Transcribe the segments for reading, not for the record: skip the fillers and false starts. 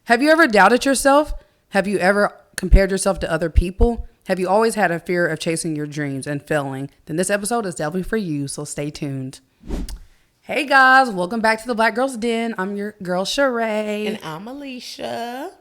Have you ever doubted yourself? Have you ever compared yourself to other people? Have you always had a fear of chasing your dreams and failing? Then this episode is definitely for you, so stay tuned. Hey guys, welcome back to the Black Girls Den. I'm your girl Sheree. And I'm Alicia.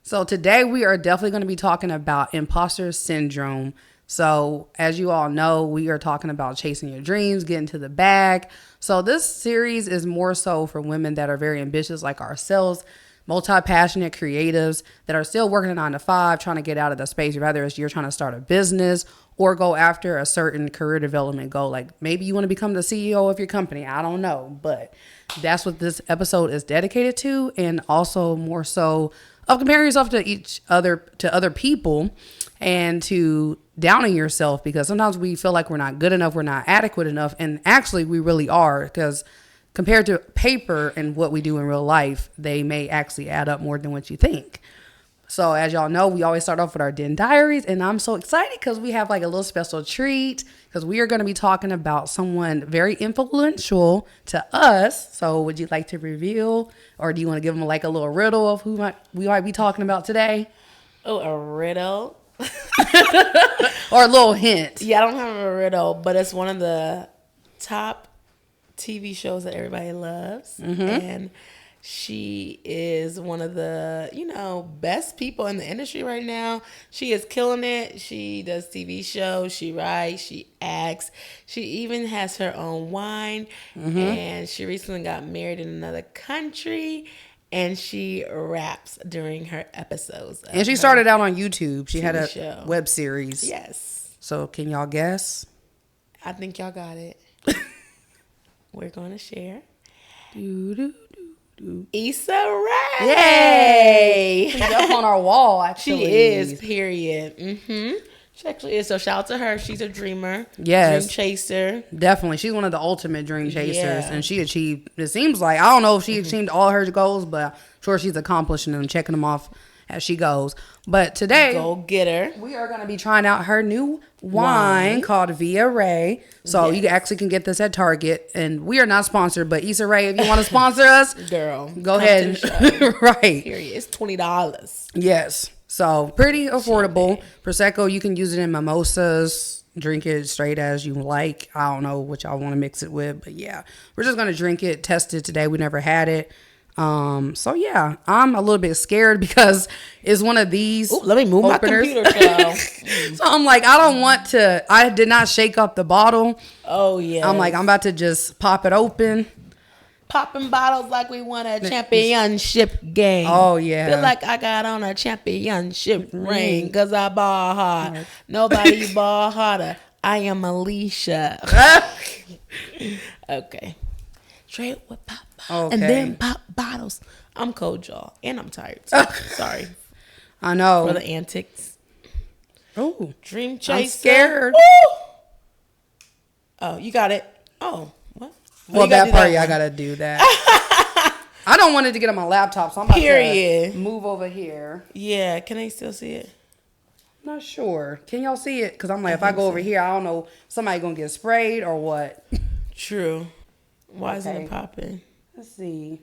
So today we are definitely going to be talking about imposter syndrome. So as you all know, we are talking about chasing your dreams, getting to the bag. So this series is more so for women that are very ambitious like ourselves, multi-passionate creatives that are still working a 9-to-5, trying to get out of the space, whether it's you're trying to start a business or go after a certain career development goal. Like maybe you want to become the CEO of your company. I don't know, but that's what this episode is dedicated to. And also more so of comparing yourself to other people and to downing yourself, because sometimes we feel like we're not good enough, we're not adequate enough. And actually we really are, because compared to paper and what we do in real life, they may actually add up more than what you think. So as y'all know, we always start off with our Den Diaries, and I'm so excited because we have like a little special treat, because we are going to be talking about someone very influential to us. So would you like to reveal, or do you want to give them like a little riddle of who we might be talking about today? Oh, a riddle? Or a little hint? Yeah, I don't have a riddle, but it's one of the top TV shows that everybody loves. Mm-hmm. And she is one of the, best people in the industry right now. She is killing it. She does TV shows. She writes. She acts. She even has her own wine. Mm-hmm. And she recently got married in another country. And she raps during her episodes. And she started out on YouTube. She TV had a show. web series. Yes. So can y'all guess? I think y'all got it. We're going to share. Issa Rae. Yay! She's up on our wall, actually. She is, period. Mm-hmm. She actually is. So shout out to her. She's a dreamer. Yes. Dream chaser. Definitely. She's one of the ultimate dream chasers. Yeah. And she achieved, it seems like, I don't know if she achieved all her goals, but I'm sure she's accomplishing them, checking them off as she goes. But today, go get her. We are going to be trying out her new wine called Via Ray. So you actually can get this at Target. And we are not sponsored, but Issa Rae, if you want to sponsor us, girl, go ahead. Right. Period. It's $20. Yes. So pretty affordable. Prosecco, you can use it in mimosas. Drink it straight as you like. I don't know what y'all want to mix it with, but yeah, we're just going to drink it, test it today. We never had it. So yeah, I'm a little bit scared because it's one of these. Ooh, let me move openers. my computer, child. So I'm like, I did not shake up the bottle. Oh yeah. I'm like, I'm about to just pop it open. Popping bottles like we won a championship game. Oh yeah. Feel like I got on a championship ring because I ball hard. Right. Nobody ball harder. I am Alicia. Okay. Straight with pop. Okay. And then pop bottles. I'm cold, y'all. And I'm tired. So sorry. I know. For the antics. Oh. Dream chaser. I'm scared. Woo! Oh, you got it. Oh, what? Well, that part, I got to do that. I don't want it to get on my laptop, so I'm about to move over here. Yeah. Can I still see it? I'm not sure. Can y'all see it? Because I'm like, if I go over here, I don't know, somebody going to get sprayed or what. True. Why isn't it popping? Let's see.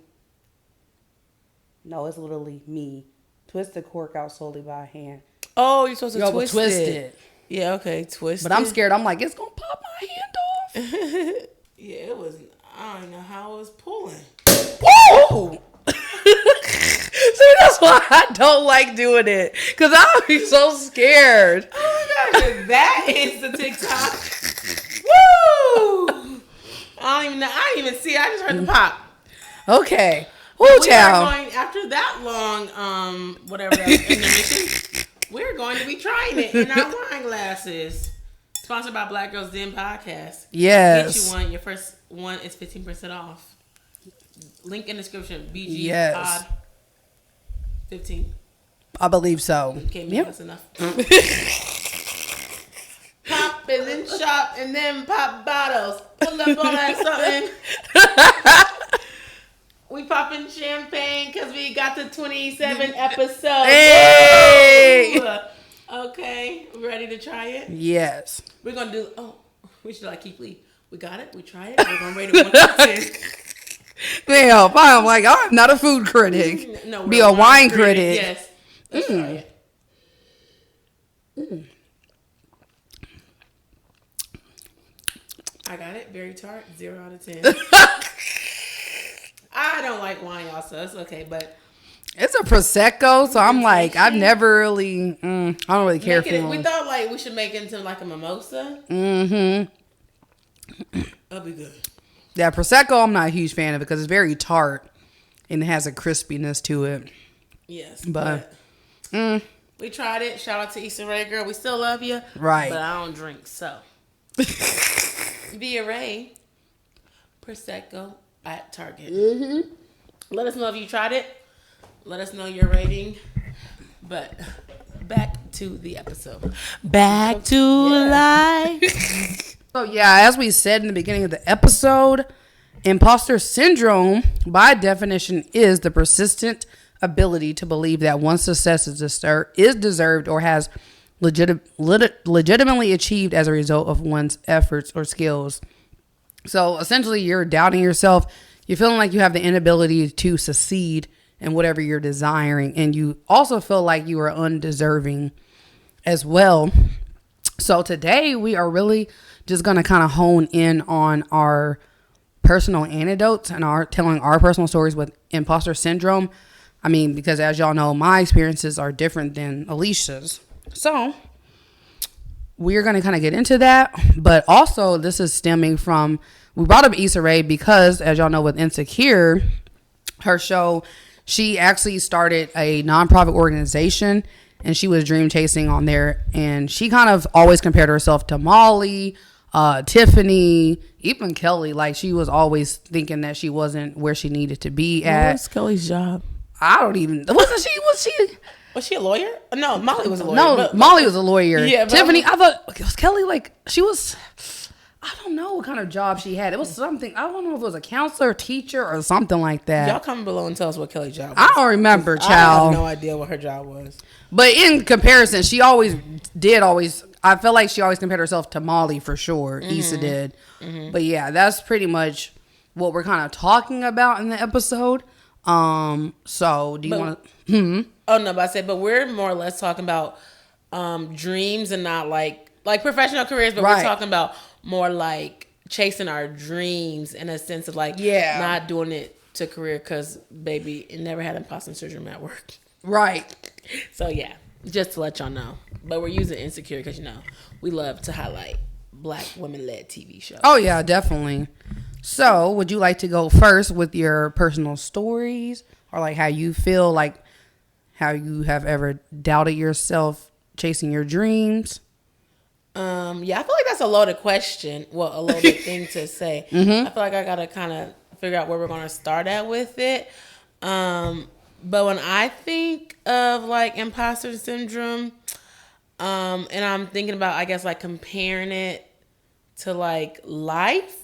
No, it's literally me. Twist the cork out slowly by hand. Oh, you're supposed to twist it. Yeah, okay, twist it. But I'm scared. I'm like, it's going to pop my hand off. Yeah, it was. I don't know how it was pulling. Woo! See, that's why I don't like doing it. Because I'll be so scared. Oh my gosh, that is the TikTok. Woo! I didn't even see it. I just heard the pop. Okay. We are going, after that long, whatever that intermission, we're going to be trying it in our wine glasses. Sponsored by Black Girls Den Podcast. Yes. Get you one. Your first one is 15% off. Link in the description. BGDPOD 15. I believe so. Can't make us enough. Pop and then shop and then pop bottles. Pull up on that something. We popping champagne because we got to 27 episodes. Hey! Ooh. Okay, ready to try it? Yes. We're gonna do. Oh, we should like Keith Lee. We got it. We tried it. We're gonna rate it 1 to 10. Damn, I'm like, I'm not a food critic. No, Be a wine critic. Yes. Let's try it. I got it. Very tart. 0 out of 10. I don't like wine, y'all, so it's okay. But it's a prosecco, so I'm like, I've never really, I don't really care for it. We thought like we should make it into like a mimosa. That'll be good. Yeah, prosecco, I'm not a huge fan of it because it's very tart and it has a crispiness to it. Yes, but we tried it. Shout out to Issa Rae, girl. We still love you, right? But I don't drink, so Via Ray prosecco at Target. Let us know if you tried it. Let us know your rating. But back to the episode. Back to life. So yeah, as we said in the beginning of the episode, imposter syndrome, by definition, is the persistent ability to believe that one's success is deserved or has legitimately achieved as a result of one's efforts or skills. So essentially, you're doubting yourself. You're feeling like you have the inability to succeed in whatever you're desiring, and you also feel like you are undeserving as well. So today we are really just going to kind of hone in on our personal anecdotes and telling our personal stories with imposter syndrome. I mean, because as y'all know, my experiences are different than Alicia's. So we're going to kind of get into that. But also this is stemming from, we brought up Issa Rae because, as y'all know, with Insecure, her show, she actually started a nonprofit organization and she was dream chasing on there. And she kind of always compared herself to Molly, Tiffany, even Kelly. Like, she was always thinking that she wasn't where she needed to be at. What was Kelly's job? I don't even, Was she a lawyer? No, Molly was a lawyer. No, Molly was a lawyer. Yeah, Tiffany, I thought, was Kelly like, she was, I don't know what kind of job she had. It was something, I don't know if it was a counselor, teacher, or something like that. Y'all comment below and tell us what Kelly's job was. I don't remember, child. I have no idea what her job was. But in comparison, she I feel like she always compared herself to Molly for sure. Issa did. But yeah, that's pretty much what we're kind of talking about in the episode. So do you want to? Oh no, but I said, but we're more or less talking about dreams and not like professional careers, but we're talking about more like chasing our dreams in a sense of like not doing it to career because baby, it never had imposter syndrome at work. Right. So yeah, just to let y'all know. But we're using Insecure because we love to highlight Black women-led TV shows. Oh yeah, definitely. So, would you like to go first with your personal stories or like how you feel, like how you have ever doubted yourself chasing your dreams? Yeah, I feel like that's a loaded question. Well, a loaded thing to say. I feel like I gotta kind of figure out where we're gonna start at with it. But when I think of like imposter syndrome, and I'm thinking about, I guess, like comparing it to like life,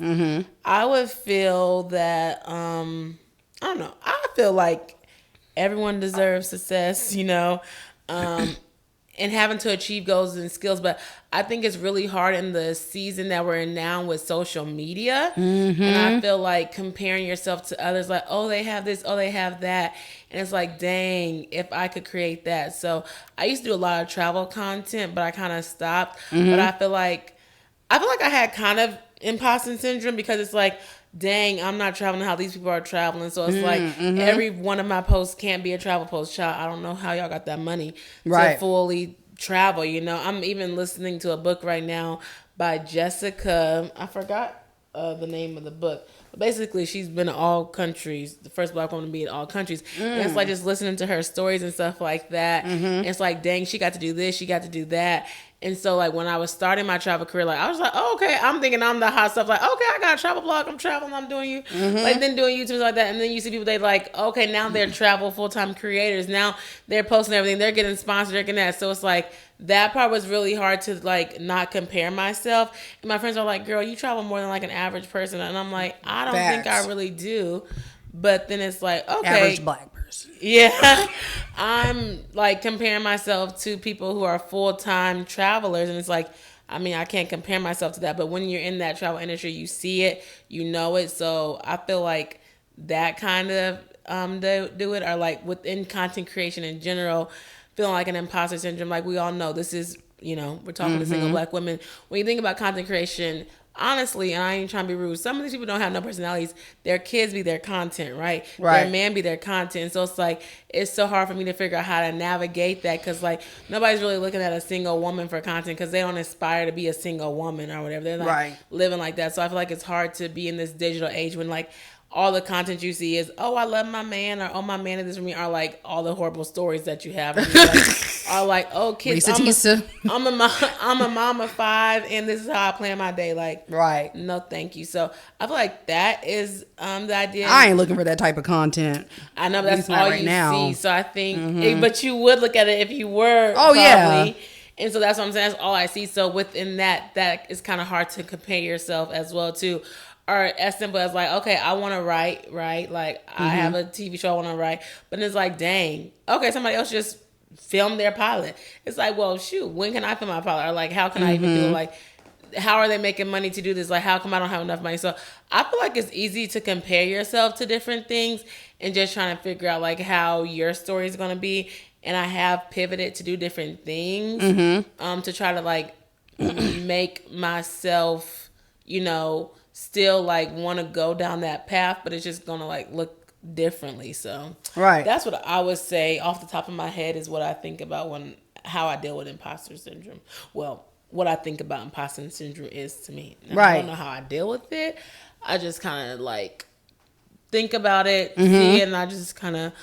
I would feel that I don't know. I feel like everyone deserves success, and having to achieve goals and skills. But I think it's really hard in the season that we're in now with social media. And I feel like comparing yourself to others, like, oh, they have this, oh, they have that. And it's like, dang, if I could create that. So I used to do a lot of travel content, but I kind of stopped. But I feel like I had kind of imposter syndrome because it's like, dang, I'm not traveling how these people are traveling. So it's like every one of my posts can't be a travel post. Child, I don't know how y'all got that money to fully travel. I'm even listening to a book right now by Jessica. I forgot the name of the book. But basically, she's been in all countries, the first Black woman to be in all countries. And it's like just listening to her stories and stuff like that. And it's like, dang, she got to do this, she got to do that. And so, like, when I was starting my travel career, like, I was like, oh, okay, I'm thinking I'm the hot stuff. Like, okay, I got a travel blog, I'm traveling, I'm doing you. Like, then doing YouTube like that. And then you see people, they like, okay, now they're travel full-time creators. Now they're posting everything. They're getting sponsored, they're getting that. So it's like, that part was really hard to, like, not compare myself. And my friends are like, girl, you travel more than, like, an average person. And I'm like, I don't think I really do. But then it's like, okay. Average Black person. Yeah. I'm like comparing myself to people who are full-time travelers. And it's like, I mean, I can't compare myself to that. But when you're in that travel industry, you see it, you know it. So I feel like that kind of do it, or like within content creation in general, feeling like an imposter syndrome. Like we all know this is, we're talking to single black women. When you think about content creation, honestly, and I ain't trying to be rude, some of these people don't have no personalities. Their kids be their content, right? Their man be their content. So it's like, it's so hard for me to figure out how to navigate that, because like nobody's really looking at a single woman for content, because they don't aspire to be a single woman or whatever. They're not living like that. So I feel like it's hard to be in this digital age when like all the content you see is, oh, I love my man, or oh, my man is this for me, are like all the horrible stories that you have. And are like, oh, kids, I'm a mom of 5, and this is how I plan my day. Like, no, thank you. So I feel like that is the idea. I ain't looking for that type of content. I know, but that's all you see. So I think, but you would look at it if you were. Oh, probably. Yeah. And so that's what I'm saying. That's all I see. So within that is kind of hard to compare yourself as well too. Or as simple as like, okay, I want to write, right? Like I have a TV show I want to write, but it's like, dang, okay, somebody else just filmed their pilot. It's like, well, shoot, when can I film my pilot? Or like, how can I even do it? Like, how are they making money to do this? Like, how come I don't have enough money? So I feel like it's easy to compare yourself to different things and just trying to figure out like how your story is going to be. And I have pivoted to do different things to try to like make myself, still like want to go down that path, but it's just gonna like look differently. So that's what I would say off the top of my head is what I think about how I deal with imposter syndrome. Well, what I think about imposter syndrome is to me. Now, I don't know how I deal with it. I just kind of like think about it, see it, and I just kind of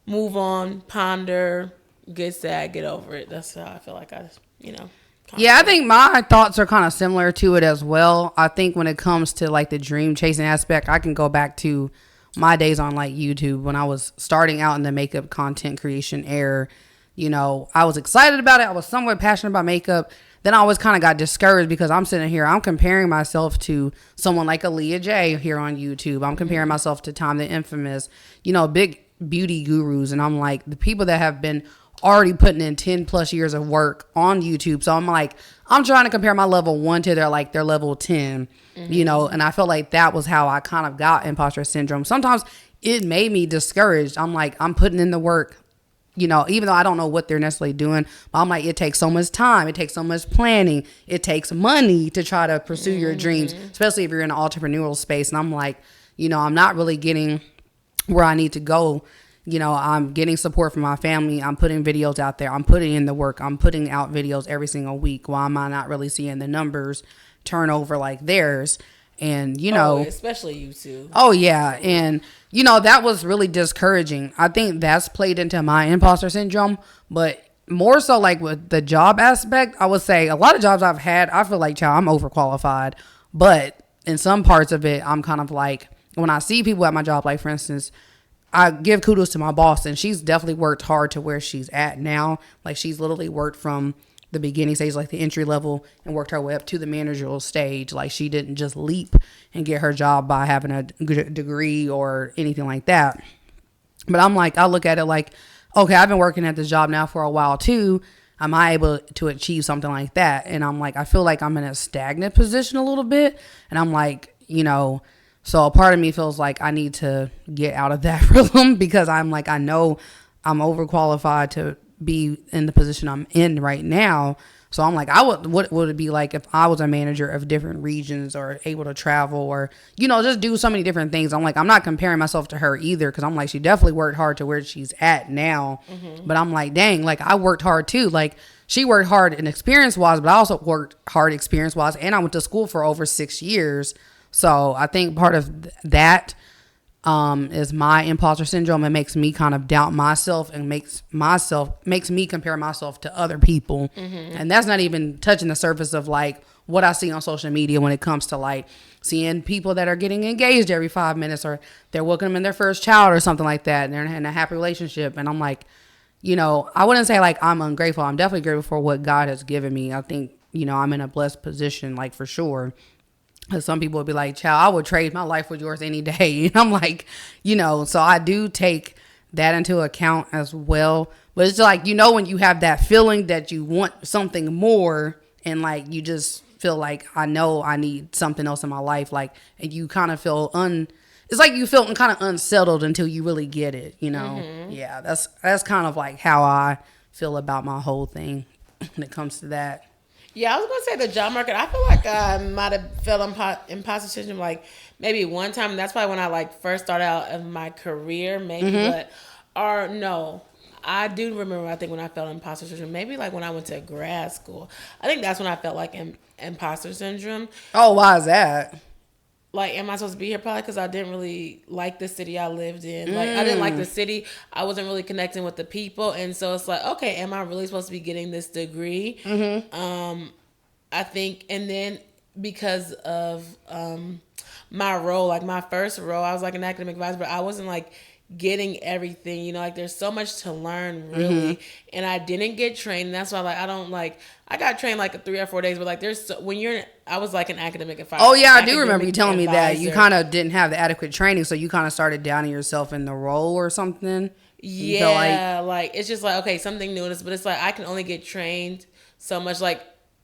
move on, ponder, get sad, get over it. That's how I feel like Yeah, I think my thoughts are kind of similar to it as well. I think when it comes to like the dream chasing aspect, I can go back to my days on like YouTube when I was starting out in the makeup content creation era. I was excited about it. I was somewhat passionate about makeup. Then I always kind of got discouraged because I'm sitting here, I'm comparing myself to someone like Aaliyah J here on YouTube. I'm comparing myself to Tom the Infamous, big beauty gurus. And I'm like, the people that have been already putting in 10 plus years of work on YouTube. So I'm like, I'm trying to compare my level 1 to their level 10, and I felt like that was how I kind of got imposter syndrome. Sometimes it made me discouraged. I'm like, I'm putting in the work, even though I don't know what they're necessarily doing, but I'm like, it takes so much time. It takes so much planning. It takes money to try to pursue your dreams, especially if you're in an entrepreneurial space. And I'm like, I'm not really getting where I need to go. I'm getting support from my family. I'm putting videos out there. I'm putting in the work. I'm putting out videos every single week. Why am I not really seeing the numbers turn over like theirs? And, especially you too. Oh, yeah. And, that was really discouraging. I think that's played into my imposter syndrome. But more so like with the job aspect, I would say a lot of jobs I've had, I feel like, I'm overqualified. But in some parts of it, I'm kind of like, when I see people at my job, like for instance, I give kudos to my boss, and she's definitely worked hard to where she's at now. Like she's literally worked from the beginning stage, like the entry level, and worked her way up to the managerial stage. Like she didn't just leap and get her job by having a degree or anything like that. But I'm like, I look at it like, okay, I've been working at this job now for a while too. Am I able to achieve something like that? And I'm like, I feel like I'm in a stagnant position a little bit. And I'm like, so a part of me feels like I need to get out of that rhythm because I'm like, I know I'm overqualified to be in the position I'm in right now. So I'm like, what would it be like if I was a manager of different regions or able to travel or, just do so many different things. I'm like, I'm not comparing myself to her either because I'm like, she definitely worked hard to where she's at now. But I'm like, dang, like I worked hard too. Like she worked hard in experience wise, but I also worked hard experience wise. And I went to school for over 6 years. So I think part of that is my imposter syndrome. It makes me kind of doubt myself and makes me compare myself to other people. And that's not even touching the surface of like what I see on social media when it comes to like seeing people that are getting engaged every 5 minutes or they're welcoming their first child or something like that. And they're in a happy relationship. And I'm like, I wouldn't say like I'm ungrateful. I'm definitely grateful for what God has given me. I think, I'm in a blessed position, like for sure. Some people would be like, child, I would trade my life with yours any day. And I'm like, so I do take that into account as well. But it's like, when you have that feeling that you want something more and like you just feel like I know I need something else in my life, like, and you kind of feel it's like you feel kind of unsettled until you really get it, you know? Yeah, that's kind of like how I feel about my whole thing when it comes to that. Yeah, I was gonna say the job market. I feel like I might have felt imposter syndrome like maybe one time. And that's probably when I like first started out of my career, maybe. But or no, I do remember. I think when I felt imposter syndrome, maybe like when I went to grad school. I think that's when I felt like imposter syndrome. Oh, why is that? Like, am I supposed to be here? Probably because I didn't really like the city I lived in. Like, I didn't like the city. I wasn't really connecting with the people. And so it's like, okay, am I really supposed to be getting this degree? I think, and then because of my role, like my first role, I was like an academic advisor, but I wasn't like getting everything, you know, like there's so much to learn really, and I didn't get trained. And that's why like I got trained like 3 or 4 days, but like I was like an academic advisor. Oh yeah, I do remember you telling me that you kind of didn't have the adequate training, so you kind of started downing yourself in the role or something. Yeah, like it's just like, okay, something new, but it's like I can only get trained so much. Like,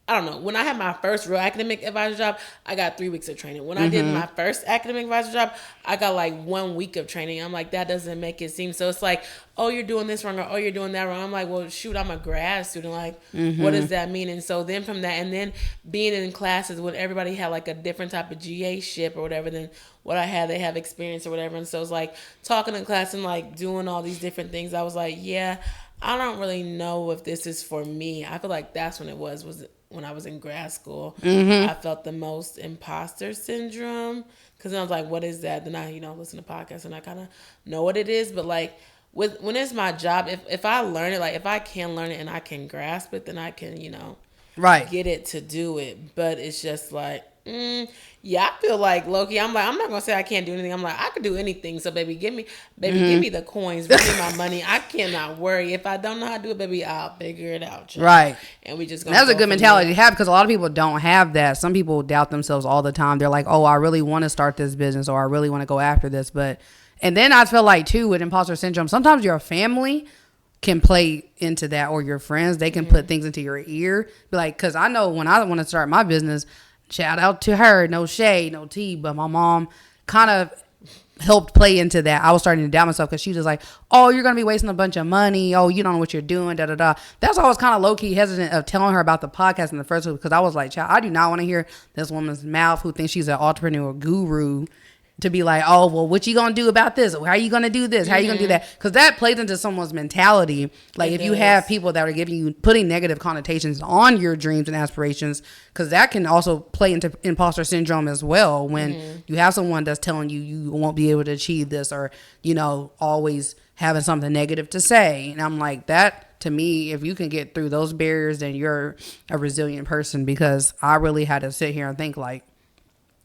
I don't know. When I had my first real academic advisor job, I got 3 weeks of training. When I did my first academic advisor job, I got like 1 week of training. I'm like, that doesn't make it seem. So it's like, oh, you're doing this wrong, or oh, you're doing that wrong. I'm like, well, shoot, I'm a grad student. Like, what does that mean? And so then from that, and then being in classes when everybody had like a different type of GA ship or whatever than what I had, they have experience or whatever. And so it's like talking in class and like doing all these different things. I was like, yeah, I don't really know if this is for me. I feel like that's when it was when I was in grad school. I felt the most imposter syndrome because I was like, what is that? Then I, listen to podcasts and I kind of know what it is. But like when it's my job, if I learn it, like if I can learn it and I can grasp it, then I can, get it to do it. But it's just like, yeah, I feel like low-key, I'm not gonna say I can't do anything. I'm like, I could do anything. So baby, give me the coins, give me my money. I cannot worry. If I don't know how to do it, baby, I'll figure it out. Child. Right. And we just that's a good mentality to have, because a lot of people don't have that. Some people doubt themselves all the time. They're like, oh, I really want to start this business, or I really want to go after this. And then I feel like too with imposter syndrome, sometimes your family can play into that, or your friends, they can put things into your ear. Like, because I know when I want to start my business, shout out to her, no shade, no tea, but my mom kind of helped play into that. I was starting to doubt myself because she was like, oh, you're going to be wasting a bunch of money. Oh, you don't know what you're doing, da-da-da. That's why I was kind of low-key hesitant of telling her about the podcast in the first place, because I was like, child, I do not want to hear this woman's mouth who thinks she's an entrepreneur guru to be like, oh, well, what you gonna do about this? How are you gonna do this? How are you gonna do that? Because that plays into someone's mentality. Like, if you have people that are putting negative connotations on your dreams and aspirations, because that can also play into imposter syndrome as well. When you have someone that's telling you won't be able to achieve this, or, always having something negative to say. And I'm like, that, to me, if you can get through those barriers, then you're a resilient person. Because I really had to sit here and think like,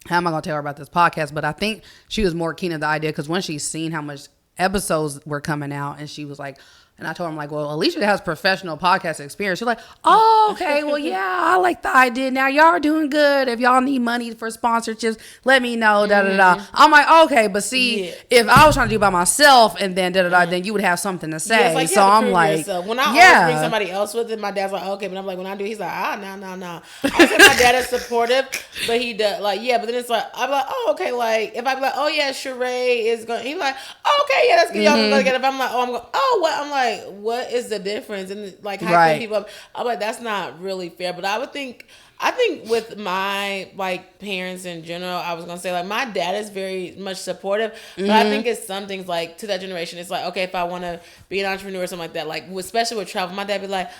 how am I going to tell her about this podcast? But I think she was more keen on the idea because when she's seen how much episodes were coming out, and she was like, and I told him, like, well, Alicia has professional podcast experience. She's like, oh, okay, well, yeah, I like the idea. Now, y'all are doing good. If y'all need money for sponsorships, let me know, da-da-da. I'm like, okay, but see, if I was trying to do it by myself and then da-da-da, then you would have something to say. Like, so I'm like, yourself. When I always bring somebody else with it, my dad's like, okay, but I'm like, when I do, he's like, no. I said my dad is supportive, but he does, like, yeah, but then it's like, I'm like, oh, okay, like, if I'm like, oh, yeah, Sheree is going, he's like, oh, okay, yeah, that's good, y'all can go together. If I'm like, oh, I'm going, oh, what? I'm like, what is the difference? And like hyping people up, I'm like, that's not really fair. But I think with my like parents in general, I was gonna say like my dad is very much supportive, but I think it's some things like to that generation, it's like, okay, if I want to be an entrepreneur or something like that, like especially with travel, my dad be like,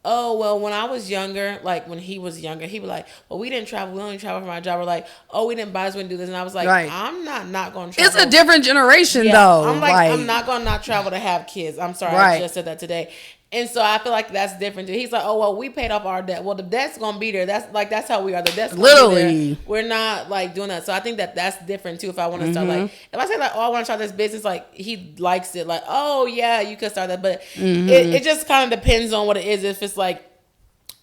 oh, well, when I was younger, like when he was younger, he'd be like, well, we didn't travel. We only travel for my job. We're like, oh, we didn't buy this, we didn't do this. And I was like, I'm not going to travel. It's a different generation, though. I'm like, I'm not going to not travel to have kids. I'm sorry. I just said that today. And so I feel like that's different too. He's like, oh, well, we paid off our debt. Well, the debt's going to be there. That's how we are. The debt's literally. We're not like doing that. So I think that's different too. If I want to start like, if I say like, oh, I want to start this business, like he likes it. Like, oh yeah, you could start that. But it just kind of depends on what it is. If it's like,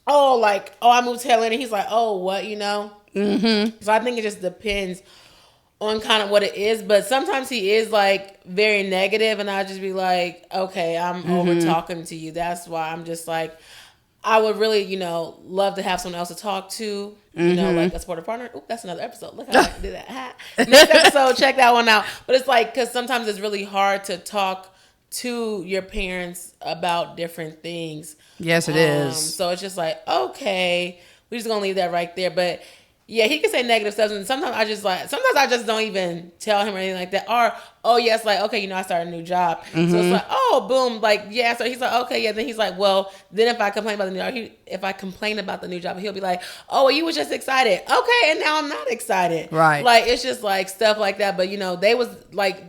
oh, I moved to Atlanta. He's like, oh, what, So I think it just depends on kind of what it is. But sometimes he is like very negative, and I just be like, okay, I'm over talking to you. That's why I'm just like, I would really, love to have someone else to talk to, like a supportive partner. Oop, that's another episode. Look how I did that. Next episode, check that one out. But it's like, because sometimes it's really hard to talk to your parents about different things. Yes, it is. So it's just like, okay, we're just going to leave that right there. But yeah, he can say negative stuff, and sometimes I just don't even tell him or anything like that. Or, oh yeah, it's like, okay, I started a new job. So it's like, oh, boom, like, yeah. So he's like, okay, yeah. Then he's like, well, then if I complain about the new job, he'll be like, oh, well, you was just excited. Okay, and now I'm not excited. Right. Like, it's just like stuff like that. But, they was like,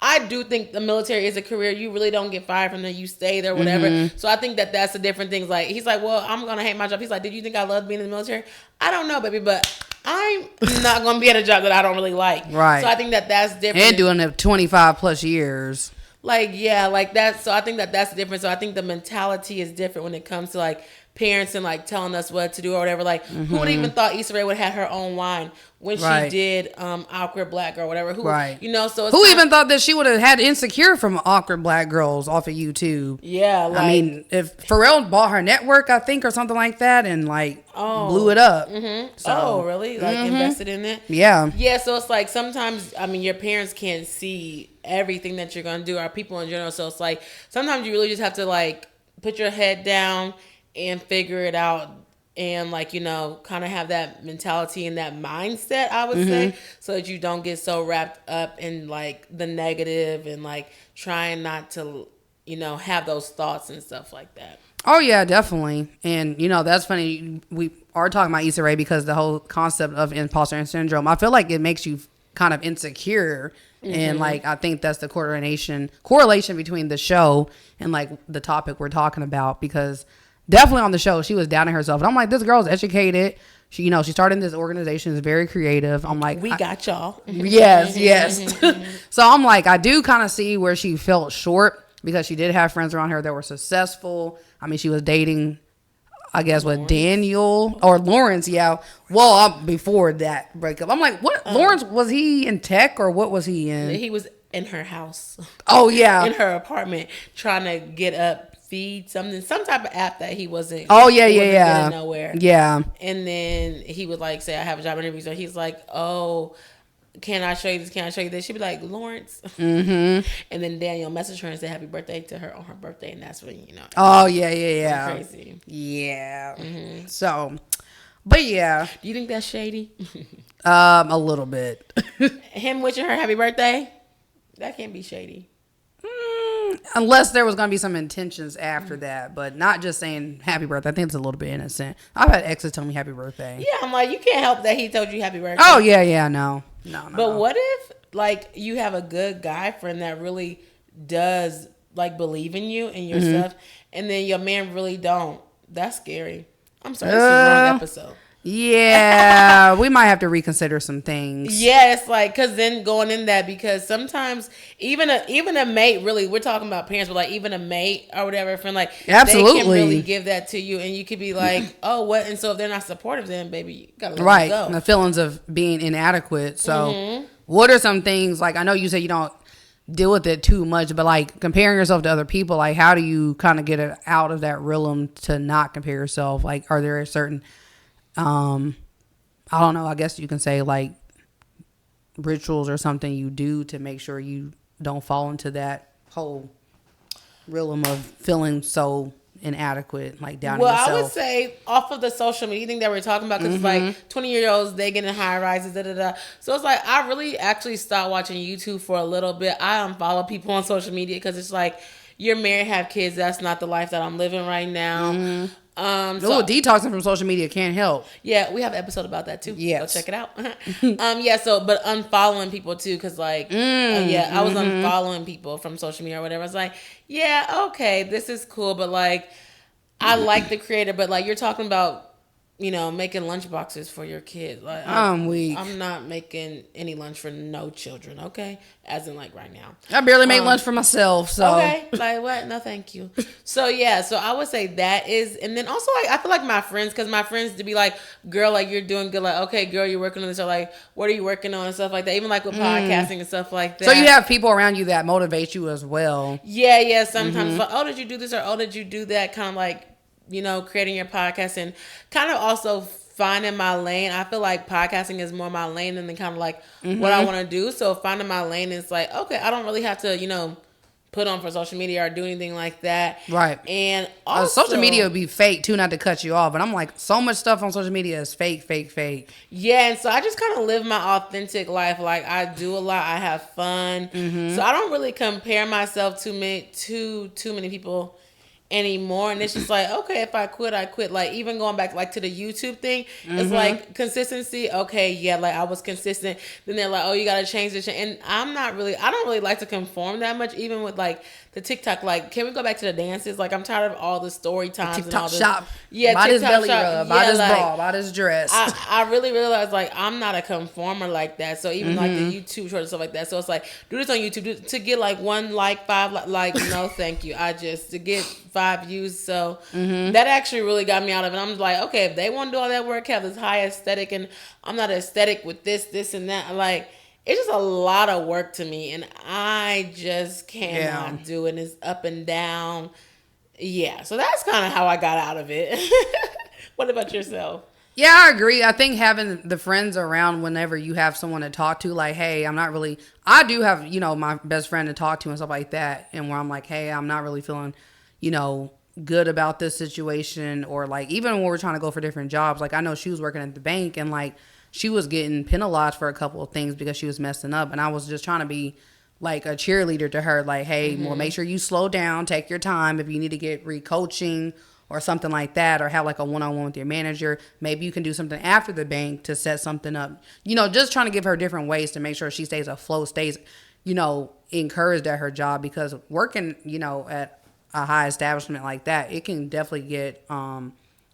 I do think the military is a career. You really don't get fired from there. You stay there, whatever. So I think that that's the different things. Like, he's like, well, I'm going to hate my job. He's like, did you think I loved being in the military? I don't know, baby, but I'm not going to be at a job that I don't really like. Right. So I think that that's different. And doing it 25 plus years. Like, yeah, like that. So I think that that's the difference. So I think the mentality is different when it comes to like parents and like telling us what to do or whatever. Like, who would even thought Issa Rae would have her own line when she did Awkward Black Girl, whatever. So it's who even thought that she would have had Insecure from Awkward Black Girls off of YouTube? Yeah, like, I mean, if Pharrell bought her network, I think, or something like that, and like blew it up. So, really? Like invested in it? Yeah. Yeah, so it's like sometimes, I mean, your parents can't see everything that you're going to do, or people in general. So it's like sometimes you really just have to like put your head down and figure it out, and like, kind of have that mentality and that mindset, I would say, so that you don't get so wrapped up in like the negative and like trying not to, have those thoughts and stuff like that. Oh yeah, definitely. And that's funny. We are talking about Issa Rae because the whole concept of imposter syndrome, I feel like it makes you kind of insecure. And like, I think that's the correlation between the show and like the topic we're talking about, because definitely on the show, she was doubting herself. And I'm like, this girl's educated. She started in this organization, is very creative. I'm like, we got y'all. Yes. So I'm like, I do kind of see where she felt short, because she did have friends around her that were successful. I mean, she was dating, I guess, with Daniel or Lawrence. Yeah. Well, before that breakup, I'm like, what? Lawrence, was he in tech or what was he in? He was in her house. Oh yeah. In her apartment, trying to get up. Feed some type of app that he wasn't. Oh yeah, yeah. Nowhere. Yeah. And then he would like say, "I have a job interview." So he's like, "Oh, can I show you this? Can I show you this?" She'd be like, "Lawrence." And then Daniel messaged her and said happy birthday to her on her birthday, and that's when Oh yeah. Crazy. Yeah. So, but yeah. Do you think that's shady? A little bit. Him wishing her happy birthday, that can't be shady. Unless there was going to be some intentions after that, but not just saying happy birthday. I think it's a little bit innocent. I've had exes tell me happy birthday. Yeah, I'm like, you can't help that he told you happy birthday. Oh, yeah, no. But what if, like, you have a good guy friend that really does, like, believe in you and your stuff, and then your man really don't? That's scary. I'm sorry, this is the wrong episode. Yeah, we might have to reconsider some things. Yeah, it's like, because then going in that, because sometimes even a mate, really, we're talking about parents, but like even a mate or whatever, friend, like, absolutely, they can really give that to you, and you could be like, oh, what? And so if they're not supportive, then baby, you gotta let them go. The feelings of being inadequate. So what are some things, like, I know you say you don't deal with it too much, but like comparing yourself to other people, like how do you kind of get it out of that realm to not compare yourself? Like, are there certain I don't know, I guess you can say like rituals or something you do to make sure you don't fall into that whole realm of feeling so inadequate, like down to yourself? Well, I would say off of the social media thing that we're talking about, because it's like 20-year-olds, they get in high rises, So it's like, I really actually stopped watching YouTube for a little bit. I unfollow people on social media because it's like, you're married, have kids. That's not the life that I'm living right now. So detoxing from social media can't help. Yeah, we have an episode about that too. Yes. So check it out. But unfollowing people too, because like, I was unfollowing people from social media or whatever. I was like, yeah, okay, this is cool, but like, I like the creator, but like, you're talking about, making lunch boxes for your kids. Like, I'm weak. I'm not making any lunch for no children, okay? As in like right now. I barely make lunch for myself, so. Okay, like what? No, thank you. So yeah, so I would say that is, and then also like, I feel like my friends, because my friends to be like, girl, like you're doing good, like, okay, girl, you're working on this, or like, what are you working on and stuff like that, even like with podcasting and stuff like that. So you have people around you that motivate you as well. Yeah, sometimes like, oh, did you do this, or oh, did you do that, kind of like creating your podcast and kind of also finding my lane. I feel like podcasting is more my lane than kind of like what I want to do. So finding my lane is like, okay, I don't really have to, put on for social media or do anything like that. Right. And also, social media would be fake too, not to cut you off. But I'm like, so much stuff on social media is fake. Yeah, and so I just kind of live my authentic life. Like, I do a lot. I have fun. So I don't really compare myself to too many people anymore. And it's just like, okay, if I quit, I quit. Like, even going back like to the YouTube thing, it's like consistency. Okay, yeah, like I was consistent. Then they're like, oh, you gotta change this. And I don't really like to conform that much, even with like the TikTok. Like, can we go back to the dances? Like, I'm tired of all the story times TikTok and all this. shop. Yeah, buy TikTok this belly shop. rub, buy this bra, buy this dress. I really realized like I'm not a conformer like that. So even like the YouTube short and stuff like that. So it's like, do this on YouTube to get like 1 like 5 like no thank you. To get 5 views. So that actually really got me out of it. I'm like, okay, if they want to do all that work, have this high aesthetic, and I'm not aesthetic with this and that, like, it's just a lot of work to me, and I just cannot do it. It's up and down. Yeah, so that's kind of how I got out of it. What about yourself? Yeah, I agree. I think having the friends around whenever you have someone to talk to, like, hey, I do have, my best friend to talk to and stuff like that. And where I'm like, hey, I'm not really feeling, good about this situation. Or like, even when we're trying to go for different jobs, like I know she was working at the bank and like she was getting penalized for a couple of things because she was messing up. And I was just trying to be like a cheerleader to her. Like, hey, well, make sure you slow down, take your time. If you need to get re-coaching or something like that, or have like a one-on-one with your manager, maybe you can do something after the bank to set something up. Just trying to give her different ways to make sure she stays afloat, stays, encouraged at her job, because working, at a high establishment like that, it can definitely get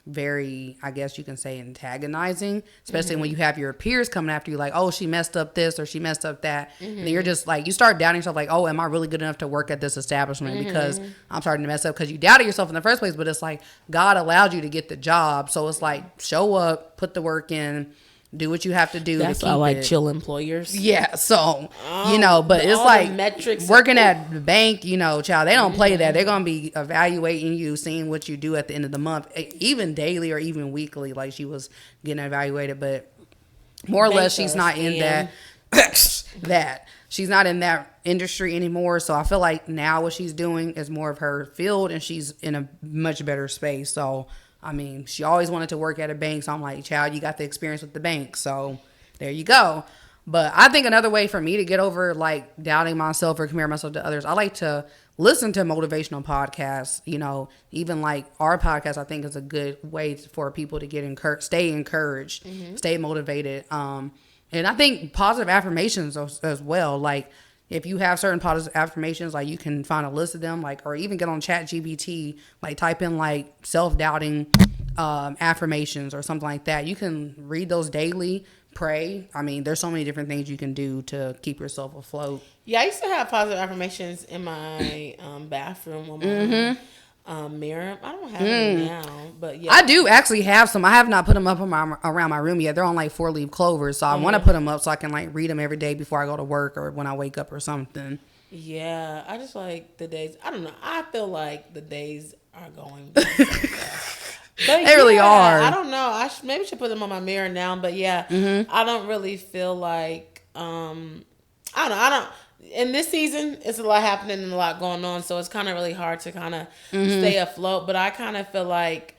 very, I guess you can say, antagonizing, especially when you have your peers coming after you like, oh, she messed up this or she messed up that. And you're just like, you start doubting yourself like, oh, am I really good enough to work at this establishment because I'm starting to mess up, because you doubted yourself in the first place. But it's like God allowed you to get the job. So it's like, show up, put the work in, do what you have to do. That's to keep why I like it. chill employers. Yeah, so but it's like metrics working at the bank, child, they don't play that. They're gonna be evaluating you, seeing what you do at the end of the month, even daily or even weekly. Like, she was getting evaluated, but more or less she's not in that she's not in that industry anymore. So I feel like now what she's doing is more of her field, and she's in a much better space. So I mean, she always wanted to work at a bank. So I'm like, child, you got the experience with the bank. So there you go. But I think another way for me to get over like doubting myself or comparing myself to others, I like to listen to motivational podcasts. Even like our podcast, I think is a good way for people to get stay encouraged, stay motivated. And I think positive affirmations as well. Like, if you have certain positive affirmations, like you can find a list of them, like, or even get on ChatGPT, like type in like self-doubting affirmations or something like that. You can read those daily, pray. I mean, there's so many different things you can do to keep yourself afloat. Yeah, I used to have positive affirmations in my bathroom on my mirror. I don't have any now, but yeah. I do actually have some. I have not put them up around my room yet. They're on like 4-leaf clovers, so I want to put them up so I can like read them every day before I go to work or when I wake up or something. Yeah, I just like the days. I don't know. I feel like the days are going by so fast. But they really are. I don't know. I maybe should put them on my mirror now. But yeah, I don't really feel like I don't. In this season, it's a lot happening and a lot going on, so it's kind of really hard to kind of stay afloat. But I kind of feel like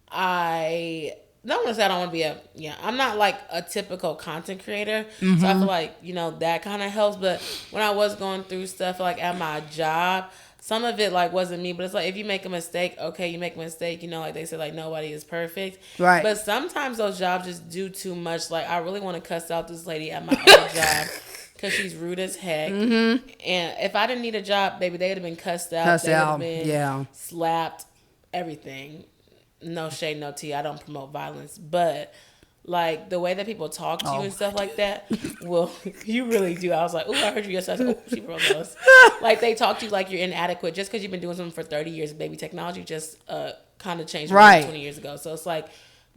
I don't want to say I don't want to be I'm not like a typical content creator, so I feel like that kind of helps. But when I was going through stuff like at my job, some of it like wasn't me, but it's like if you make a mistake, okay, you make a mistake. Like they said, like nobody is perfect, right? But sometimes those jobs just do too much. Like I really want to cuss out this lady at my old job. Because she's rude as heck. And if I didn't need a job, baby, they would have been cussed out. They would have been slapped, everything. No shade, no tea. I don't promote violence. But, like, the way that people talk to you and stuff like that, well, you really do. I was like, ooh, I heard you yesterday. I was like, ooh, she broke us. Like, they talk to you like you're inadequate just because you've been doing something for 30 years. Baby, technology just kind of changed 20 years ago. So, it's like,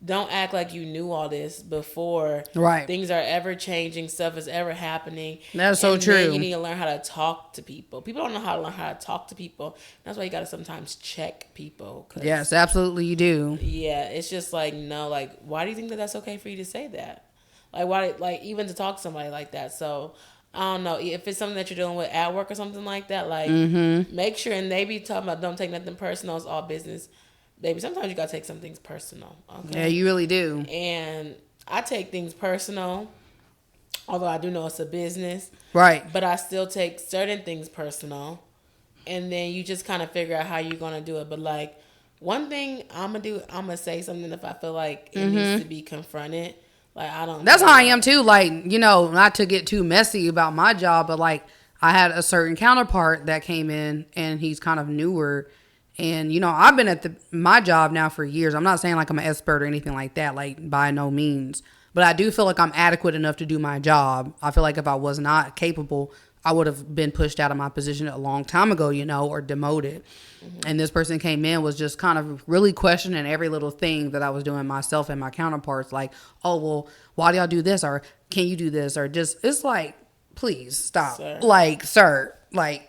don't act like you knew all this before. Right. Things are ever changing. Stuff is ever happening. That's so true. Then you need to learn how to talk to people. People don't know how to learn how to talk to people. That's why you got to sometimes check people. Yes, absolutely you do. Yeah, it's just like, no, like, why do you think that that's okay for you to say that? Like, why, like, even to talk to somebody like that. So, I don't know. If it's something that you're dealing with at work or something like that, like, make sure, and they be talking about don't take nothing personal. It's all business. Baby, sometimes you got to take some things personal. Okay? Yeah, you really do. And I take things personal, although I do know it's a business. Right. But I still take certain things personal. And then you just kind of figure out how you're going to do it. But, like, one thing I'm going to say something if I feel like it needs to be confronted. Like, I don't. That's how I am too. Like, you know, not to get too messy about my job, but like I had a certain counterpart that came in and he's kind of newer. And, you know, I've been at my job now for years. I'm not saying like I'm an expert or anything like that, like by no means. But I do feel like I'm adequate enough to do my job. I feel like if I was not capable, I would have been pushed out of my position a long time ago, you know, or demoted. And this person came in, was just kind of really questioning every little thing that I was doing myself and my counterparts. Like, oh, well, why do y'all do this? Or can you do this? Or just, it's like, please stop. Sir. Like, sir, like,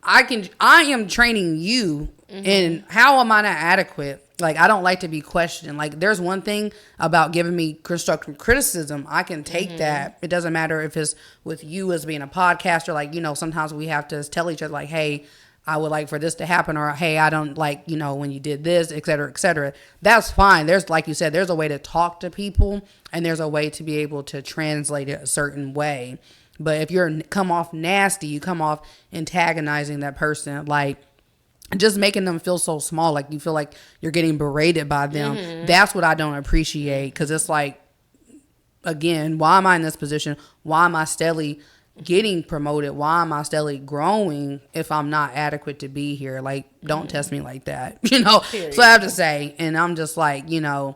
I am training you and how am I not adequate? Like, I don't like to be questioned. Like, there's one thing about giving me constructive criticism. I can take that. It doesn't matter if it's with you as being a podcaster. Like, you know, sometimes we have to tell each other, like, hey, I would like for this to happen, or hey, I don't like, you know, when you did this, et cetera, et cetera. That's fine. There's, like you said, there's a way to talk to people and there's a way to be able to translate it a certain way. But if you're come off nasty, you come off antagonizing that person, like just making them feel so small, like you feel like you're getting berated by them. That's what I don't appreciate, because it's like, again, why am I in this position? Why am I steadily getting promoted? Why am I steadily growing if I'm not adequate to be here? Like, don't test me like that, you know? Period. So I have to say, and I'm just like, you know,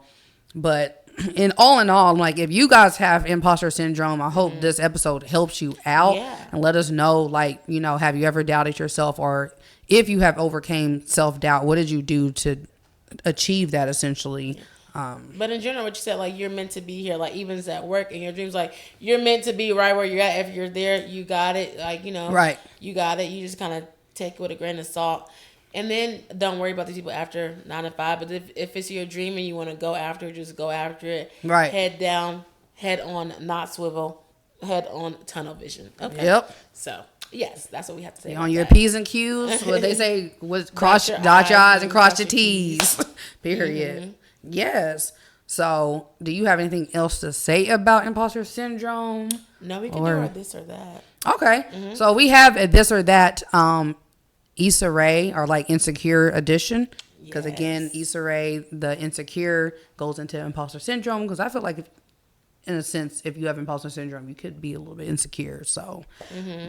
but in all, like, if you guys have imposter syndrome, I hope this episode helps you out and let us know, like, you know, have you ever doubted yourself, or if you have overcame self-doubt, what did you do to achieve that essentially? But in general, what you said, like, you're meant to be here, like, even it's at work and your dreams, like, you're meant to be right where you're at. If you're there, you got it. Like, you know, right. You got it. You just kind of take it with a grain of salt. And then don't worry about these people after 9 to 5. But if it's your dream and you want to go after it, just go after it. Right. Head down, head on, not swivel, head on, tunnel vision. Okay. Yep. So, yes, that's what we have to say. On your P's and Q's, what they say was dot your I's and cross your T's. Period. Yes. So, do you have anything else to say about imposter syndrome? No, we can do our this or that. Okay. So, we have a this or that Issa Rae, or like Insecure edition. Because again, Issa Rae, the Insecure, goes into imposter syndrome. Because I feel like, in a sense, if you have imposter syndrome, you could be a little bit insecure. So,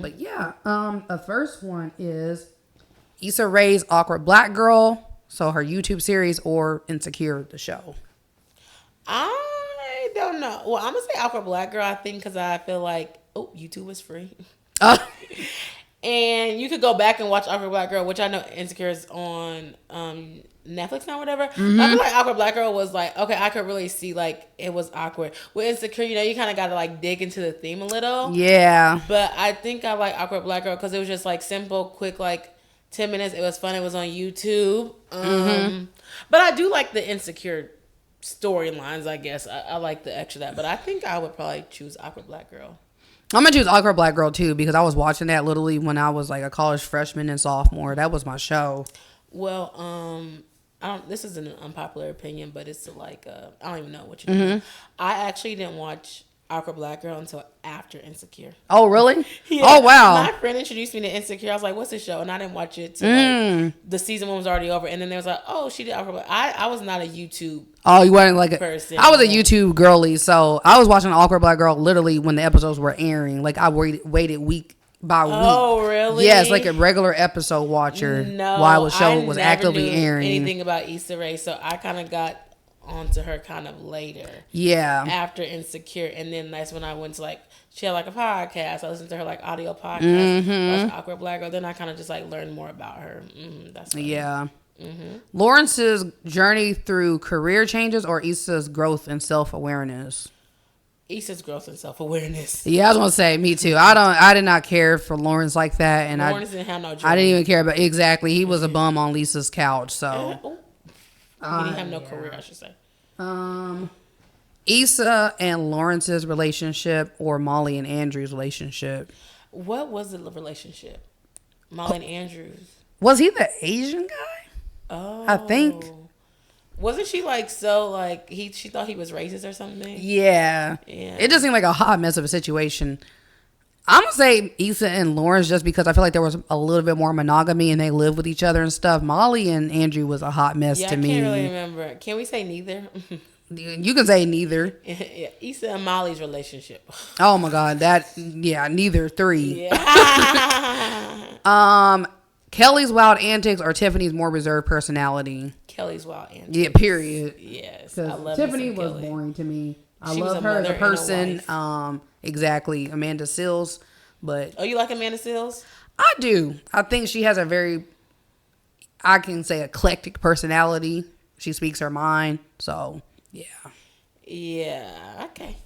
but yeah, the first one is Issa Rae's Awkward Black Girl. So her YouTube series, or Insecure, the show. I don't know. Well, I'm gonna say Awkward Black Girl, I think, because I feel like, YouTube is free. And you could go back and watch Awkward Black Girl, which I know Insecure is on Netflix now, whatever. I feel like Awkward Black Girl was like, okay, I could really see, like, it was awkward. With Insecure, you know, you kind of got to, like, dig into the theme a little. Yeah. But I think I like Awkward Black Girl because it was just, like, simple, quick, like, 10 minutes. It was fun. It was on YouTube. But I do like the Insecure storylines, I guess. I like the extra that. But I think I would probably choose Awkward Black Girl. I'm going to choose Awkward Black Girl, too, because I was watching that literally when I was, like, a college freshman and sophomore. That was my show. Well, this is an unpopular opinion, but it's like, I don't even know what you do. I actually didn't watch Awkward Black Girl until after Insecure. Oh, really? Yeah. Oh, wow. My friend introduced me to Insecure. I was like, what's this show? And I didn't watch it till like, the season 1 was already over. And then there was like, oh, she did Awkward Black. I was not a YouTube Oh, you weren't like person. I was a YouTube girly, so I was watching Awkward Black Girl literally when the episodes were airing. Like, I waited week by week. Oh, really? Yes, like a regular episode watcher while the show was actively airing. Anything about Issa Rae, so I kind of got onto her kind of later. Yeah. After Insecure, and then that's when I went to, like, she had like a podcast. I listened to her like audio podcast. Watched Awkward Black Girl. Then I kind of just like learned more about her. That's funny. Yeah. Lawrence's journey through career changes or Issa's growth and self-awareness? Issa's growth and self-awareness. Yeah, I was gonna say me too. I did not care for Lawrence like that, and Lawrence didn't have no journey. I didn't even care about exactly. He was a bum on Lisa's couch, so he didn't have no career, I should say. Issa and Lawrence's relationship or Molly and Andrew's relationship? What was the relationship? Molly and Andrews. Was he the Asian guy? Oh, I think. Wasn't she like so like she thought he was racist or something? Yeah. It just seemed like a hot mess of a situation. I'm gonna say Issa and Lawrence just because I feel like there was a little bit more monogamy and they lived with each other and stuff. Molly and Andrew was a hot mess to me. I can't really remember. Can we say neither? You can say neither. Yeah, Issa and Molly's relationship. Oh my God, neither. 3. Yeah. Kelly's wild antics or Tiffany's more reserved personality? Kelly's wild antics. Yeah, period. Yes, I love Tiffany was Kelly. boring to me. I She was love a her as a mother and a person. wife. Exactly, Amanda Seales. But Oh, you like Amanda Seales? I do. I think she has a very, I can say, eclectic personality. She speaks her mind. So yeah. Yeah. Okay.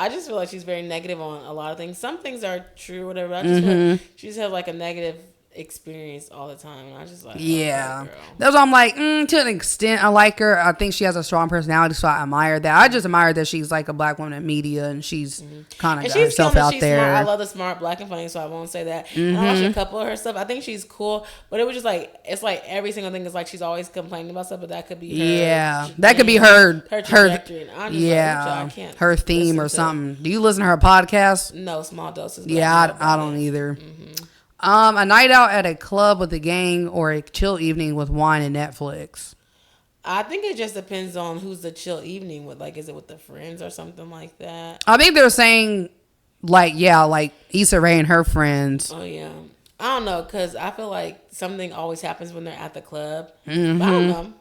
I just feel like she's very negative on a lot of things. Some things are true, whatever. I just feel like she just has like a negative experience all the time, and I just like, yeah, okay, girl. that's why I'm like, to an extent, I like her. I think she has a strong personality, so I admire that. I just admire that she's like a black woman in media, and she's kind of got herself out there. Smart. I love the smart black and funny, so I won't say that. And I watched a couple of her stuff. I think she's cool, but it was just like it's like every single thing is like she's always complaining about stuff, but that could be her. Yeah, that could be her trajectory. And I'm just yeah, like, I can't her theme or something. Do you listen to her podcast? No, small doses. Yeah, I don't either. A night out at a club with a gang or a chill evening with wine and Netflix? I think it just depends on who's the chill evening with. Like, is it with the friends or something like that? I think they're saying, like Issa Rae and her friends. Oh, yeah. I don't know, because I feel like something always happens when they're at the club. But I don't know.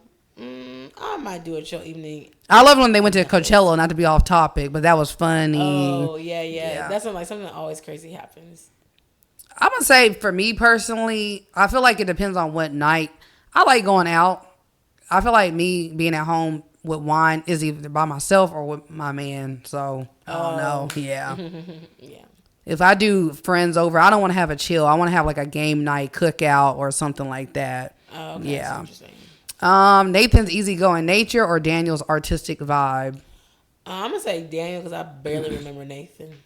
I might do a chill evening. I love when they went to Coachella, not to be off topic, but that was funny. Oh, yeah. That's when, like, something always crazy happens. I'm going to say, for me personally, I feel like it depends on what night. I like going out. I feel like me being at home with wine is either by myself or with my man. So, I don't know. Yeah. Yeah. If I do friends over, I don't want to have a chill. I want to have like a game night cookout or something like that. Oh, okay. Yeah. That's interesting. Nathan's easygoing nature or Daniel's artistic vibe? I'm going to say Daniel because I barely remember Nathan.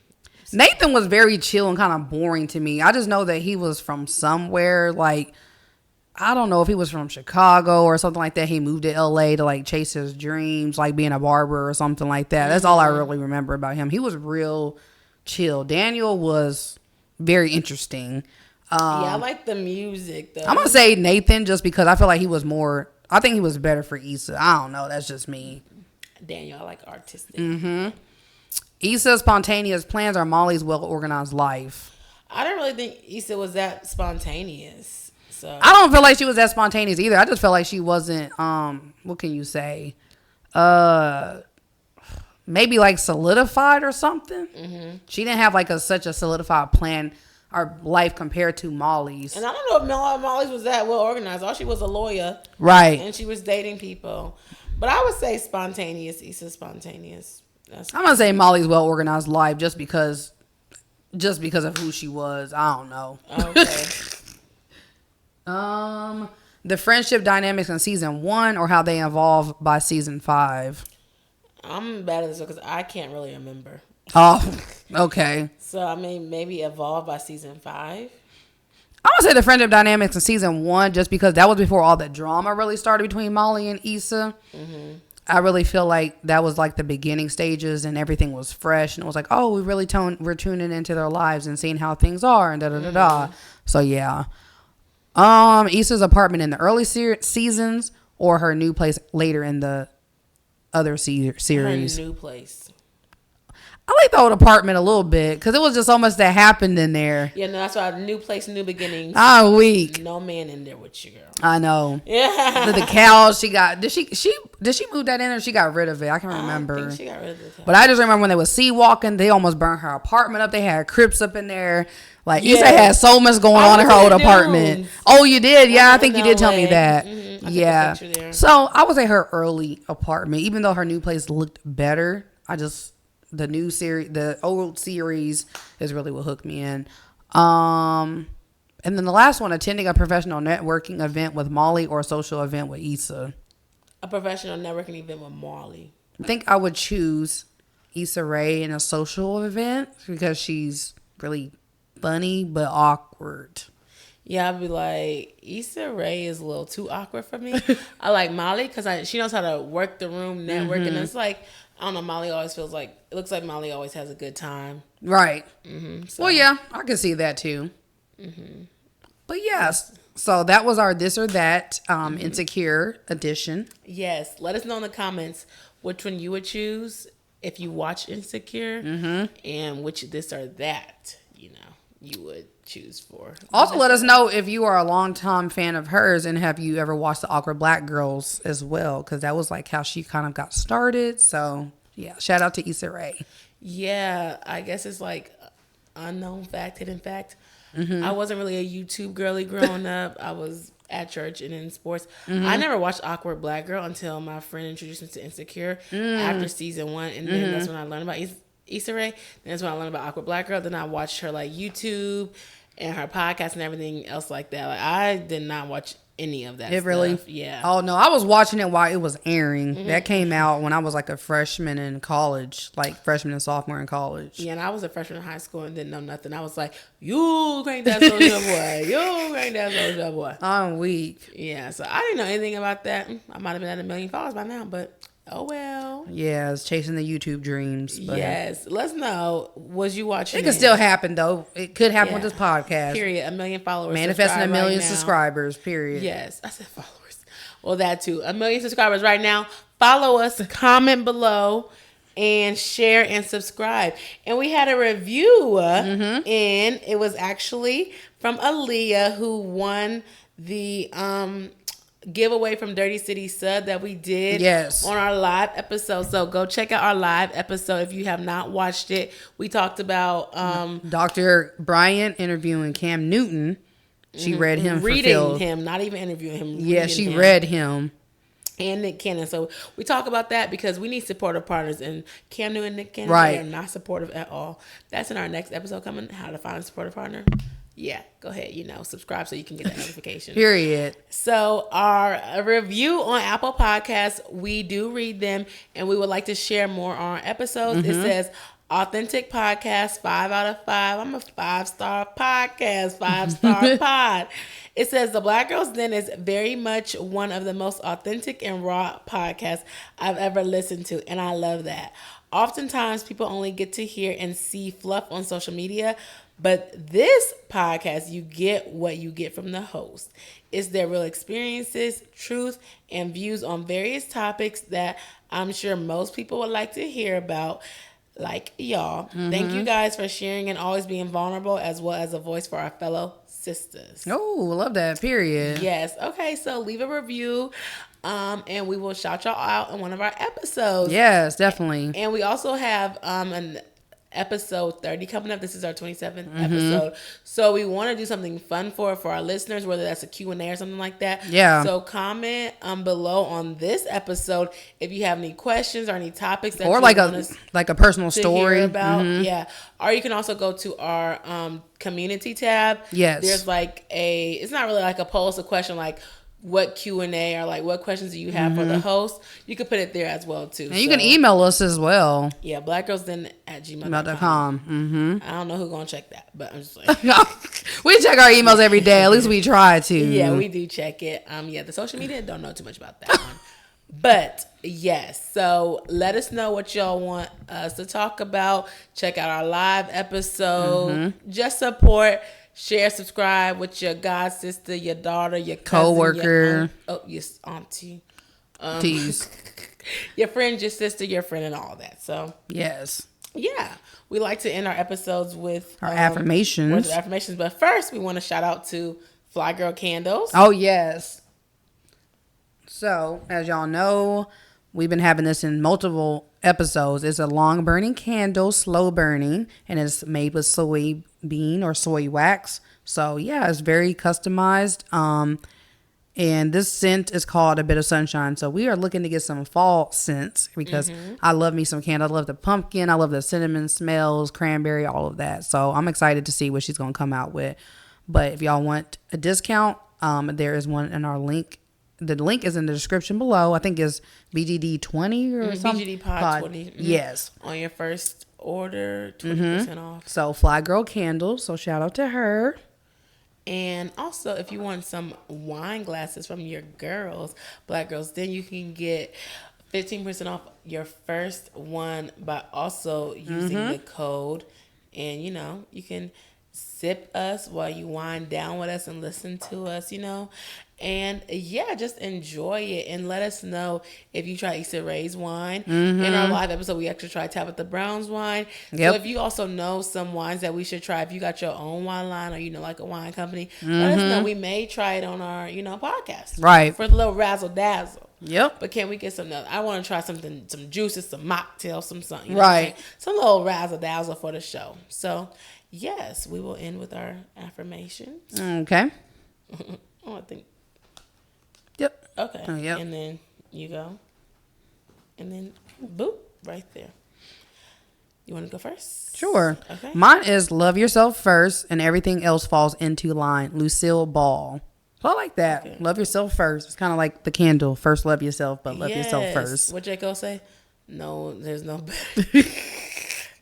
Nathan was very chill and kind of boring to me. I just know that he was from somewhere, like, I don't know if he was from Chicago or something like that. He moved to LA to like chase his dreams, like being a barber or something like that. That's all I really remember about him. He was real chill. Daniel was very interesting. Yeah, I like the music though. I'm going to say Nathan just because I feel like he was more, I think he was better for Issa. I don't know. That's just me. Daniel, I like artistic. Issa's spontaneous plans or Molly's well-organized life? I don't really think Issa was that spontaneous. So I don't feel like she was that spontaneous either. I just felt like she wasn't, what can you say? Maybe like solidified or something. She didn't have like such a solidified plan or life compared to Molly's. And I don't know if Molly's was that well organized. All she was a lawyer. Right. And she was dating people. But I would say spontaneous. Issa's spontaneous. I'm gonna say Molly's well organized life just because of who she was. I don't know. Okay. The friendship dynamics in season 1 or how they evolve by season 5. I'm bad at this because I can't really remember. Oh, okay. So I mean, maybe evolve by season 5. I'm gonna say the friendship dynamics in season 1 just because that was before all the drama really started between Molly and Issa. I really feel like that was like the beginning stages and everything was fresh and it was like, oh, we're tuning into their lives and seeing how things are and da-da-da-da. So yeah. Issa's apartment in the early seasons or her new place later in the other series. Her new place. I like the old apartment a little bit because it was just so much that happened in there. Yeah, no, that's why new place, new beginnings. I'm weak. No man in there with you, girl. I know. Yeah. The cows she got. Did she move that in or she got rid of it? I can't remember. I think she got rid of it. But I just remember when they was sea walking, they almost burned her apartment up. They had Crips up in there. Like Issa had so much going on in her old apartment. Oh, you did? Yeah, I think you did tell me that. Yeah. So I would say her early apartment, even though her new place looked better. The new series, the old series is really what hooked me in. And then the last one, attending a professional networking event with Molly or a social event with Issa. A professional networking event with Molly. I think I would choose Issa Rae in a social event because she's really funny but awkward. Yeah, I'd be like, Issa Rae is a little too awkward for me. I like Molly because she knows how to work the room, network, and it's like, I don't know, Molly always feels like, it looks like Molly always has a good time. Right. So. Well, yeah, I can see that too. But yes, so that was our This or That Insecure edition. Yes, let us know in the comments which one you would choose if you watch Insecure and which this or that, you would choose for. Also, let us know if you are a longtime fan of hers and have you ever watched the Awkward Black Girls as well, because that was like how she kind of got started. So yeah, shout out to Issa Rae. Yeah, I guess it's like unknown fact, hidden fact. I wasn't really a YouTube girly growing up. I was at church and in sports. I never watched Awkward Black Girl until my friend introduced me to Insecure after season 1, and then that's when I learned about Issa Rae. Then that's when I learned about Awkward Black Girl. Then I watched her like YouTube and her podcast and everything else like that. Like I did not watch any of that stuff. Really? Yeah. Oh no, I was watching it while it was airing. That came out when I was like a freshman in college, like freshman and sophomore in college. Yeah, and I was a freshman in high school and didn't know nothing. I was like, you granddad social boy. You granddad social boy. I'm weak. Yeah, so I didn't know anything about that. I might have been at 1 million followers by now, but oh well. Yeah, it's chasing the YouTube dreams. But yes. Let's know. Was you watching it? Could still happen though. It could happen with this podcast. Period. 1 million followers. Manifesting 1 million subscribers. Period. Yes. I said followers. Well, that too. 1 million subscribers right now. Follow us. Comment below. And share and subscribe. And we had a review. And it was actually from Aaliyah, who won the giveaway from Dirty City Sub that we did on our live episode. So go check out our live episode if you have not watched it. We talked about Dr. Bryant interviewing Cam Newton. She read him reading him, not even interviewing him. Yeah, she read him. And Nick Cannon. So we talk about that because we need supportive partners, and Cam Newton and Nick Cannon they are not supportive at all. That's in our next episode coming, how to find a supportive partner. Yeah, go ahead, subscribe so you can get that notification. Period. So our review on Apple Podcasts, we do read them, and we would like to share more on our episodes. It says, authentic podcast, 5 out of 5. I'm a 5-star podcast, 5-star pod. It says, The Black Girls Den is very much one of the most authentic and raw podcasts I've ever listened to, and I love that. Oftentimes, people only get to hear and see fluff on social media, but this podcast, you get what you get from the host. It's their real experiences, truth, and views on various topics that I'm sure most people would like to hear about, like y'all. Thank you guys for sharing and always being vulnerable, as well as a voice for our fellow sisters. Oh, love that. Period. Yes. Okay, so leave a review. And we will shout y'all out in one of our episodes. Yes, definitely. And we also have an episode 30 coming up. This is our 27th episode. So we want to do something fun for our listeners, whether that's a Q&A or something like that. Yeah. So comment below on this episode if you have any questions or any topics that or you like want us like a personal to story hear about. Yeah. Or you can also go to our community tab. Yes. There's like it's not really like a poll, it's a question like, what Q&A or like what questions do you have for the host? You can put it there as well too. And you can email us as well. Yeah, blackgirlsden@gmail.com. I don't know who's gonna check that, but I'm just like we check our emails every day. At least we try to. Yeah, we do check it. Yeah, the social media don't know too much about that one. But yes, so let us know what y'all want us to talk about. Check out our live episode. Just support. Share, subscribe with your god sister, your daughter, your cousin, coworker, your auntie, tease, your friend, your sister, your friend, and all that. So yes. Yeah, we like to end our episodes with Our words affirmations. of affirmations. But first, we want to shout out to Fly Girl Candles. Oh, yes. So, as y'all know, we've been having this in multiple episodes. It's a long burning candle, slow burning, and it's made with soybean or soy wax. So, yeah, it's very customized. And this scent is called A Bit of Sunshine. So we are looking to get some fall scents because I love me some candle. I love the pumpkin. I love the cinnamon smells, cranberry, all of that. So I'm excited to see what she's going to come out with. But if y'all want a discount, there is one in our link. The link is in the description below. I think it's BGD20 or something. BGDPOD 20. Yes. On your first order, 20% off. So Fly Girl Candles. So shout out to her. And also, if you want some wine glasses from your girls, black girls, then you can get 15% off your first one by also using the code. And, you can sip us while you wind down with us and listen to us, And yeah, just enjoy it and let us know if you try Issa Rae's wine. In our live episode, we actually tried Tabitha Brown's wine. Yep. So if you also know some wines that we should try, if you got your own wine line or like a wine company, let us know. We may try it on our podcast. Right. For the little razzle dazzle. Yep. But can we get some? I want to try something, some juices, some mocktails, some something. Right. Some little razzle dazzle for the show. So yes, we will end with our affirmations. Okay. Oh, I think. Yep. Okay. Yep. And then you go. And then boop, right there. You want to go first? Sure. Okay. Mine is love yourself first and everything else falls into line. Lucille Ball. So I like that. Okay. Love yourself first. It's kind of like the candle. First love yourself, but love yourself first. What J. Cole say? No, there's no better.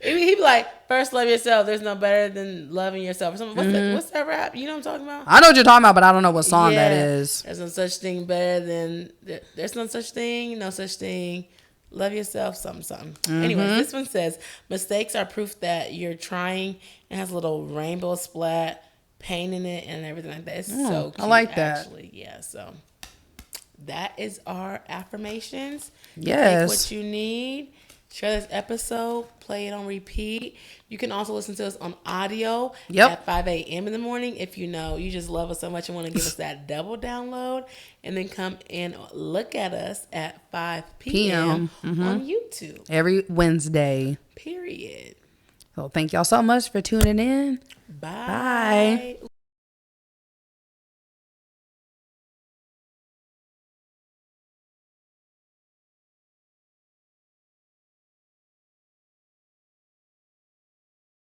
He'd be like, first love yourself. There's no better than loving yourself. Or something. What's that rap? You know what I'm talking about? I know what you're talking about, but I don't know what song that is. There's no such thing better than, there's no such thing. Love yourself, something. Anyways, this one says, mistakes are proof that you're trying. It has a little rainbow splat, paint in it, and everything like that. It's so cute. I like that. Actually. Yeah, so that is our affirmations. Yes. Take what you need. Share this episode. Play it on repeat. You can also listen to us on audio at 5 a.m. in the morning. If you just love us so much and want to give us that double download. And then come and look at us at 5 p.m. on YouTube. Every Wednesday. Period. So thank y'all so much for tuning in. Bye. Bye.